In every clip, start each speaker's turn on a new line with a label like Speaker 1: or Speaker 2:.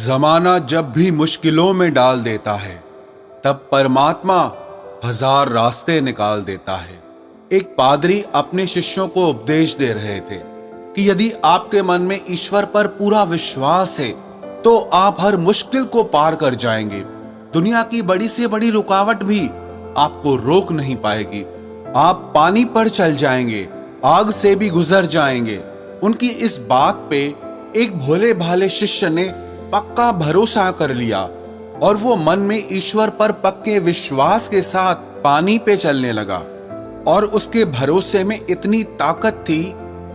Speaker 1: जमाना जब भी मुश्किलों में डाल देता है, तब परमात्मा हजार रास्ते निकाल देता है। एक पादरी अपने शिष्यों को उपदेश दे रहे थे कि यदि आपके मन में ईश्वर पर पूरा विश्वास है तो आप हर मुश्किल को पार कर जाएंगे। दुनिया की बड़ी से बड़ी रुकावट भी आपको रोक नहीं पाएगी। आप पानी पर चल जाएंगे, आग से भी गुजर जाएंगे। उनकी इस बात पे एक भोले भाले शिष्य ने पक्का भरोसा कर लिया और वो मन में ईश्वर पर पक्के विश्वास के साथ पानी पे चलने लगा। और उसके भरोसे में इतनी ताकत थी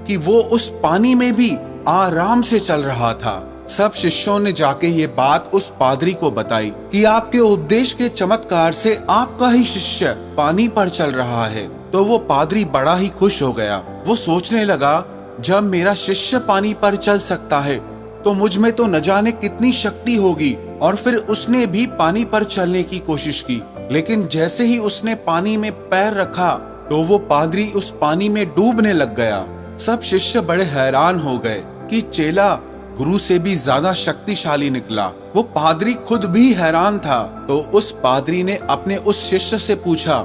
Speaker 1: कि वो उस पानी में भी आराम से चल रहा था। सब शिष्यों ने जाके ये बात उस पादरी को बताई कि आपके उपदेश के चमत्कार से आपका ही शिष्य पानी पर चल रहा है। तो वो पादरी बड़ा ही खुश हो गया। वो सोचने लगा, जब मेरा शिष्य पानी पर चल सकता है तो मुझ में तो न जाने कितनी शक्ति होगी। और फिर उसने भी पानी पर चलने की कोशिश की, लेकिन जैसे ही उसने पानी में पैर रखा तो वो पादरी उस पानी में डूबने लग गया। सब शिष्य बड़े हैरान हो गए कि चेला गुरु से भी ज्यादा शक्तिशाली निकला। वो पादरी खुद भी हैरान था। तो उस पादरी ने अपने उस शिष्य से पूछा,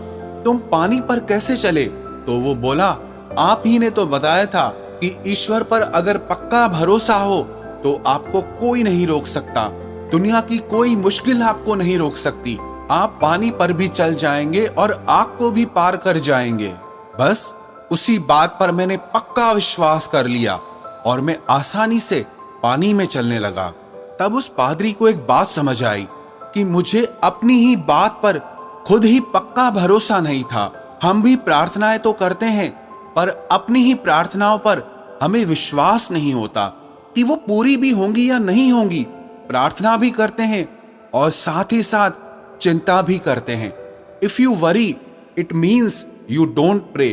Speaker 1: तुम पानी पर कैसे चले? तो वो बोला, आप ही ने तो बताया था कि ईश्वर पर अगर पक्का भरोसा हो तो आपको कोई नहीं रोक सकता। दुनिया की कोई मुश्किल आपको नहीं रोक सकती। आप पानी पर भी चल जाएंगे और आग को भी पार कर जाएंगे। बस उसी बात पर मैंने पक्का विश्वास कर लिया और मैं आसानी से पानी में चलने लगा। तब उस पादरी को एक बात समझ आई कि मुझे अपनी ही बात पर खुद ही पक्का भरोसा नहीं था। हम भी प्रार्थनाएं तो करते हैं, पर अपनी ही प्रार्थनाओं पर हमें विश्वास नहीं होता कि वो पूरी भी होंगी या नहीं होंगी। प्रार्थना भी करते हैं और साथ ही साथ चिंता भी करते हैं। If you worry it means you don't pray,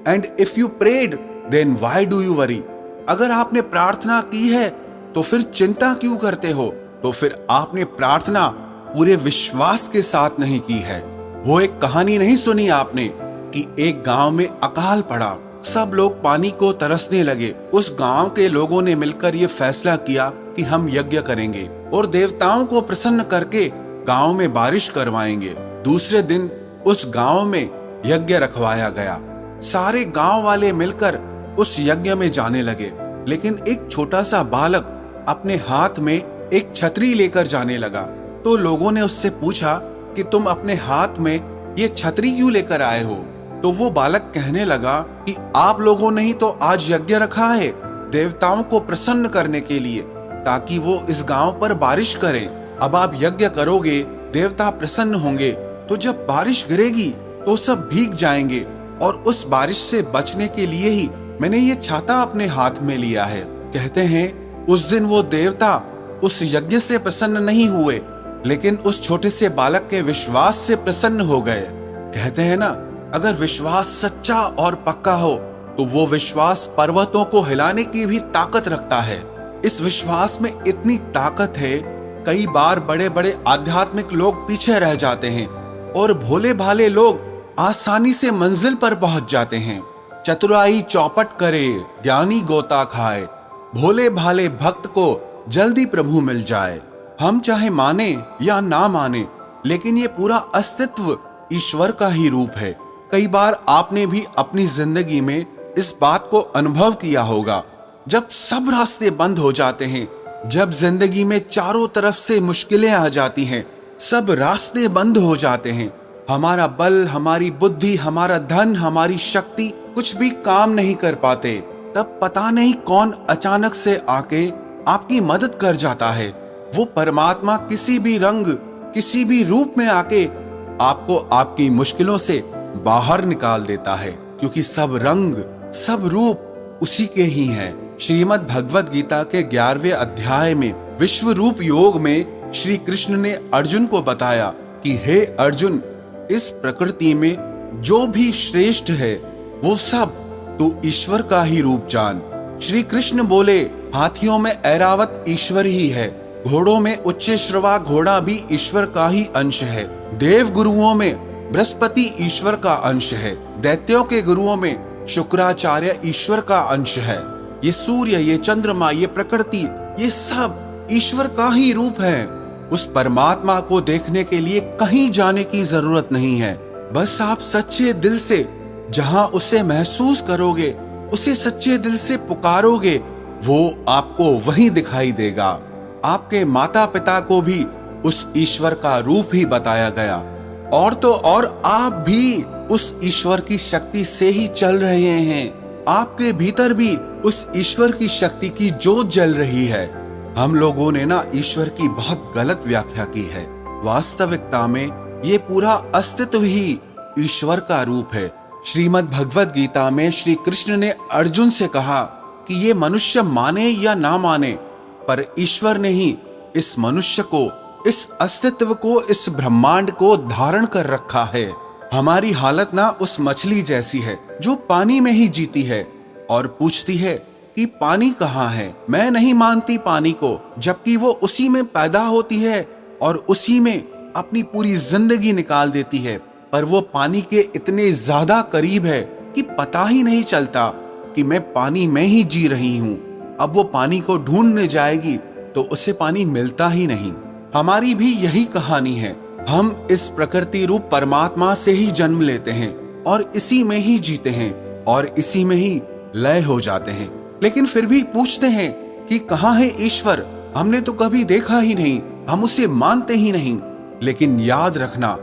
Speaker 1: and if you prayed then why do you worry. अगर आपने प्रार्थना की है तो फिर चिंता क्यों करते हो? तो फिर आपने प्रार्थना पूरे विश्वास के साथ नहीं की है। वो एक कहानी नहीं सुनी आपने कि एक गांव में अकाल पड़ा, सब लोग पानी को तरसने लगे। उस गांव के लोगों ने मिलकर ये फैसला किया कि हम यज्ञ करेंगे और देवताओं को प्रसन्न करके गांव में बारिश करवाएंगे। दूसरे दिन उस गांव में यज्ञ रखवाया गया। सारे गांव वाले मिलकर उस यज्ञ में जाने लगे, लेकिन एक छोटा सा बालक अपने हाथ में एक छतरी लेकर जाने लगा। तो लोगों ने उससे पूछा कि तुम अपने हाथ में ये छतरी क्यों लेकर आए हो? तो वो बालक कहने लगा कि आप लोगों ने ही तो आज यज्ञ रखा है देवताओं को प्रसन्न करने के लिए, ताकि वो इस गांव पर बारिश करें। अब आप यज्ञ करोगे, देवता प्रसन्न होंगे, तो जब बारिश गिरेगी तो सब भीग जाएंगे। और उस बारिश से बचने के लिए ही मैंने ये छाता अपने हाथ में लिया है। कहते हैं उस दिन वो देवता उस यज्ञ से प्रसन्न नहीं हुए, लेकिन उस छोटे से बालक के विश्वास से प्रसन्न हो गए। कहते हैं ना, अगर विश्वास सच्चा और पक्का हो तो वो विश्वास पर्वतों को हिलाने की भी ताकत रखता है। इस विश्वास में इतनी ताकत है, कई बार बड़े बड़े आध्यात्मिक लोग पीछे रह जाते हैं और भोले भाले लोग आसानी से मंजिल पर पहुंच जाते हैं। चतुराई चौपट करे, ज्ञानी गोता खाए, भोले भाले भक्त को जल्दी प्रभु मिल जाए। हम चाहे माने या ना माने, लेकिन ये पूरा अस्तित्व ईश्वर का ही रूप है। कई बार आपने भी अपनी जिंदगी में इस बात को अनुभव किया होगा, जब सब रास्ते बंद हो जाते हैं, जब जिंदगी में चारों तरफ से मुश्किलें आ जाती हैं, सब रास्ते बंद हो जाते हैं, हमारा बल, हमारी बुद्धि, हमारा धन, हमारी शक्ति कुछ भी काम नहीं कर पाते, तब पता नहीं कौन अचानक से आके आपकी मदद कर जाता है। वो परमात्मा किसी भी रंग, किसी भी रूप में आके आपको आपकी मुश्किलों से बाहर निकाल देता है, क्योंकि सब रंग, सब रूप उसी के ही हैं। श्रीमद् भगवद गीता के 11वें अध्याय में विश्व रूप योग में श्री कृष्ण ने अर्जुन को बताया कि हे अर्जुन, इस प्रकृति में जो भी श्रेष्ठ है वो सब तू ईश्वर का ही रूप जान। श्री कृष्ण बोले, हाथियों में ऐरावत ईश्वर ही है, घोड़ों में उच्चश्रवा घोड़ा भी ईश्वर का ही अंश है, देव गुरुओं में बृहस्पति ईश्वर का अंश है, दैत्यों के गुरुओं में शुक्राचार्य ईश्वर का अंश है। ये सूर्य, ये चंद्रमा, ये प्रकृति, ये सब ईश्वर का ही रूप है। उस परमात्मा को देखने के लिए कहीं जाने की जरूरत नहीं है। बस आप सच्चे दिल से जहां उसे महसूस करोगे, उसे सच्चे दिल से पुकारोगे, वो आपको वहीं दिखाई देगा। आपके माता पिता को भी उस ईश्वर का रूप ही बताया गया, और तो और आप भी उस ईश्वर की शक्ति से ही चल रहे हैं। आपके भीतर भी उस ईश्वर की शक्ति की जोत जल रही है। हम लोगों ने ना ईश्वर की बहुत गलत व्याख्या की है। वास्तविकता में ये पूरा अस्तित्व ही ईश्वर का रूप है। श्रीमद् भगवद गीता में श्री कृष्ण ने अर्जुन से कहा कि ये मनुष्य माने या ना माने, पर ईश्वर ने ही इस मनुष्य को, इस अस्तित्व को, इस ब्रह्मांड को धारण कर रखा है। हमारी हालत ना उस मछली जैसी है जो पानी में ही जीती है और पूछती है कि पानी कहाँ है। मैं नहीं मानती पानी को, जबकि वो उसी में पैदा होती है और उसी में अपनी पूरी जिंदगी निकाल देती है। पर वो पानी के इतने ज्यादा करीब है कि पता ही नहीं चलता कि मैं पानी में ही जी रही हूँ। अब वो पानी को ढूंढने जाएगी तो उसे पानी मिलता ही नहीं। हमारी भी यही कहानी है। हम इस प्रकृति रूप परमात्मा से ही जन्म लेते हैं और इसी में ही जीते हैं और इसी में ही लय हो जाते हैं। लेकिन फिर भी पूछते हैं कि कहाँ है ईश्वर? हमने तो कभी देखा ही नहीं, हम उसे मानते ही नहीं। लेकिन याद रखना,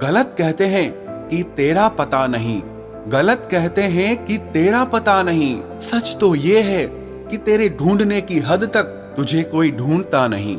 Speaker 1: गलत कहते हैं कि तेरा पता नहीं, गलत कहते हैं कि तेरा पता नहीं। सच तो ये है कि तेरे ढूंढने की हद तक तुझे कोई ढूंढता नहीं।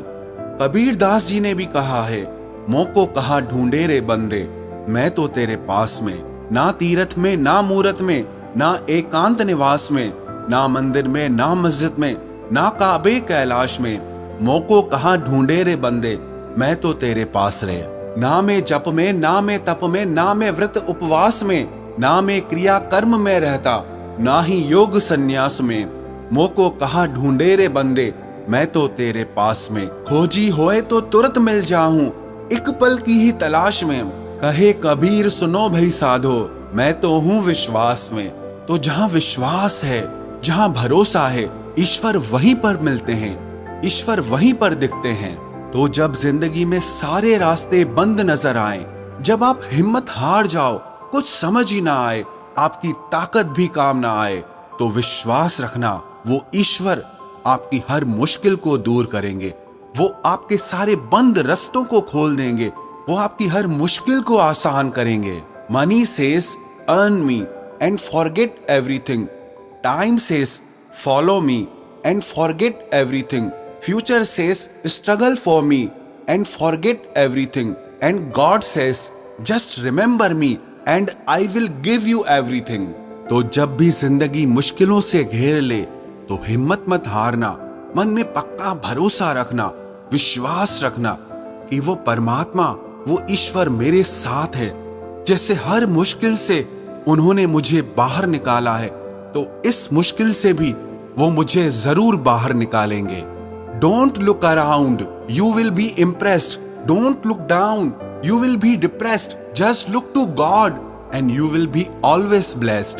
Speaker 1: कबीर दास जी ने भी कहा है, मोको कहाँ ढूंढे रे बंदे, मैं तो तेरे पास में। ना तीरथ में, ना मूरत में, ना एकांत निवास में, ना मंदिर में, ना मस्जिद में, ना काबे कैलाश में। मोको कहाँ ढूंढे रे बंदे, मैं तो तेरे पास रे। ना में जप में, ना में तप में, ना में व्रत उपवास में, ना में क्रिया कर्म में रहता, ना ही योग संन्यास में। मोको कहाँ ढूंढे रे बंदे, मैं तो तेरे पास में। खोजी होए तो तुरंत मिल जाऊं, एक पल की ही तलाश में। कहे कबीर सुनो भई साधो, मैं तो हूँ विश्वास में। तो जहाँ विश्वास है, जहाँ भरोसा है, ईश्वर वहीं पर मिलते हैं, ईश्वर वहीं पर दिखते हैं। तो जब जिंदगी में सारे रास्ते बंद नजर आए, जब आप हिम्मत हार जाओ, कुछ समझ ही ना आए, आपकी ताकत भी काम ना आए, तो विश्वास रखना, वो ईश्वर आपकी हर मुश्किल को दूर करेंगे। वो आपके सारे बंद रास्तों को खोल देंगे, वो आपकी हर मुश्किल को आसान करेंगे। Money says earn me and forget everything, time says follow me and forget everything, future says struggle for me and forget everything, and God says just remember me and I will give you everything. तो जब भी जिंदगी मुश्किलों से घेर ले तो हिम्मत मत हारना, मन में पक्का भरोसा रखना, विश्वास रखना कि वो परमात्मा, वो ईश्वर मेरे साथ है। जैसे हर मुश्किल से उन्होंने मुझे बाहर निकाला है, तो इस मुश्किल से भी वो मुझे जरूर बाहर निकालेंगे। Don't look around, you will be impressed. Don't look down, you will be depressed. Just look to God and you will be always blessed.